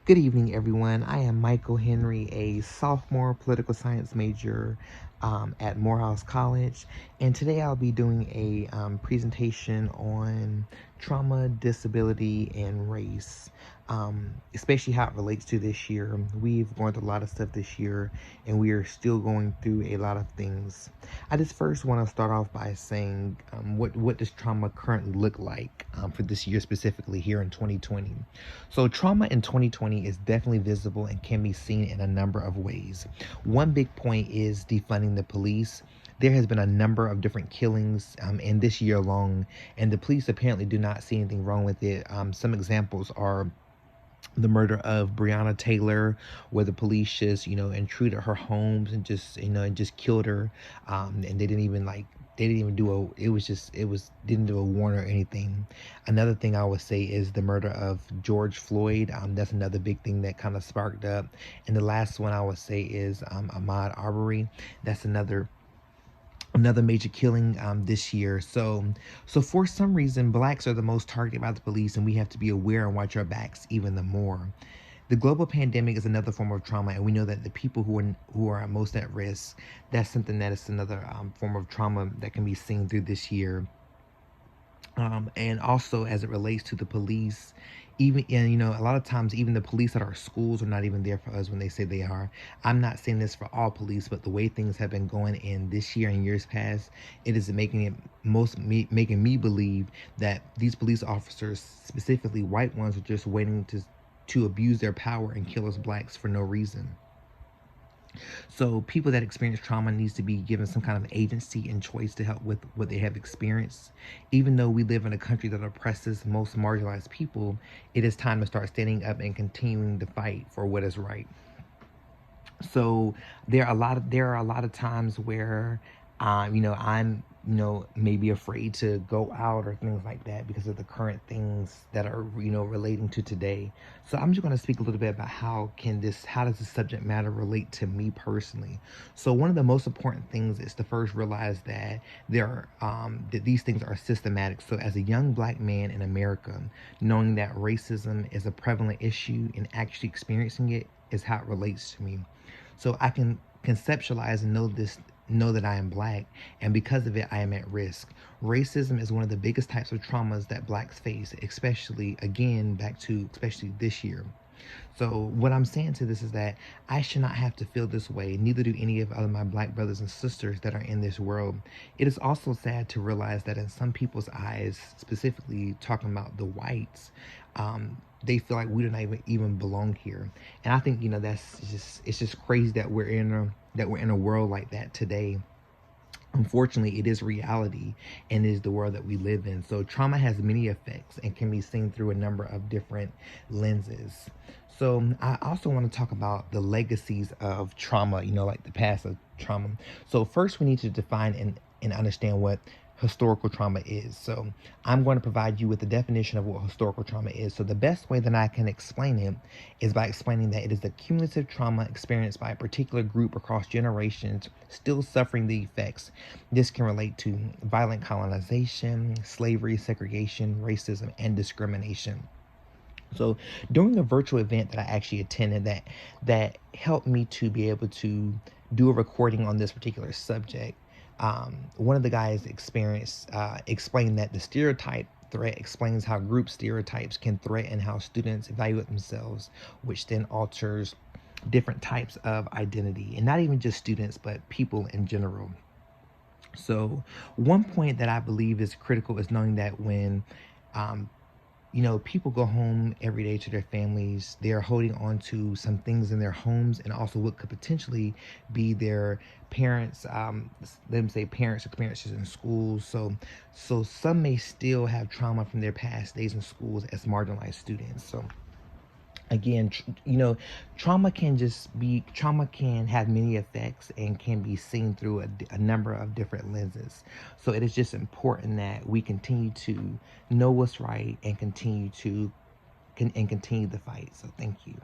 Good evening, everyone. I am Michael Henry, a sophomore political science major at Morehouse College, and today I'll be doing a presentation on trauma, disability, and race, especially how it relates to this year. We've gone through a lot of stuff this year, and we are still going through a lot of things. I just first want to start off by saying what does trauma currently look like for this year specifically here in 2020. So trauma in 2020 is definitely visible and can be seen in a number of ways. One big point is defunding the police. There has been a number of different killings in this year alone, and the police apparently do not see anything wrong with it. Some examples are the murder of Breonna Taylor, where the police just, intruded her homes and just killed her. And they didn't even do didn't do a warrant or anything. Another thing I would say is the murder of George Floyd. That's another big thing that kind of sparked up. And the last one I would say is Ahmaud Arbery. That's another major killing this year. So for some reason, blacks are the most targeted by the police, and we have to be aware and watch our backs even the more. The global pandemic is another form of trauma, and we know that the people who are most at risk, that's something that is another form of trauma that can be seen through this year. And also as it relates to the police, even and a lot of times even the police at our schools are not even there for us when they say they are. I'm not saying this for all police, but the way things have been going in this year and years past, it is making me believe that these police officers, specifically white ones, are just waiting to abuse their power and kill us blacks for no reason. So people that experience trauma needs to be given some kind of agency and choice to help with what they have experienced. Even though we live in a country that oppresses most marginalized people, it is time to start standing up and continuing to fight for what is right. So there are a lot of times where I'm maybe afraid to go out or things like that because of the current things that are relating to today. So I'm just going to speak a little bit about how does this subject matter relate to me personally. So one of the most important things is to first realize that that these things are systematic. So as a young black man in America, knowing that racism is a prevalent issue and actually experiencing it is how it relates to me. So I can conceptualize and know that I am black, and because of it, I am at risk. Racism is one of the biggest types of traumas that blacks face, especially this year. So what I'm saying to this is that I should not have to feel this way. Neither do any of other my black brothers and sisters that are in this world. It is also sad to realize that in some people's eyes, specifically talking about the whites, they feel like we do not even belong here. And I think it's just crazy that we're in a world like that today. Unfortunately, it is reality and it is the world that we live in. So trauma has many effects and can be seen through a number of different lenses. So I also want to talk about the legacies of trauma, like the past of trauma. So first we need to define and understand what historical trauma is. So I'm going to provide you with the definition of what historical trauma is. So the best way that I can explain it is by explaining that it is the cumulative trauma experienced by a particular group across generations still suffering the effects. This can relate to violent colonization, slavery, segregation, racism, and discrimination. So during a virtual event that I actually attended that helped me to be able to do a recording on this particular subject, one of the guys explained that the stereotype threat explains how group stereotypes can threaten how students evaluate themselves, which then alters different types of identity, and not even just students, but people in general. So one point that I believe is critical is knowing that when people go home every day to their families. They're holding on to some things in their homes and also what could potentially be their parents, let them say parents' experiences in schools. So some may still have trauma from their past days in schools as marginalized students. So again, trauma can have many effects and can be seen through a number of different lenses. So it is just important that we continue to know what's right and continue the fight. So thank you.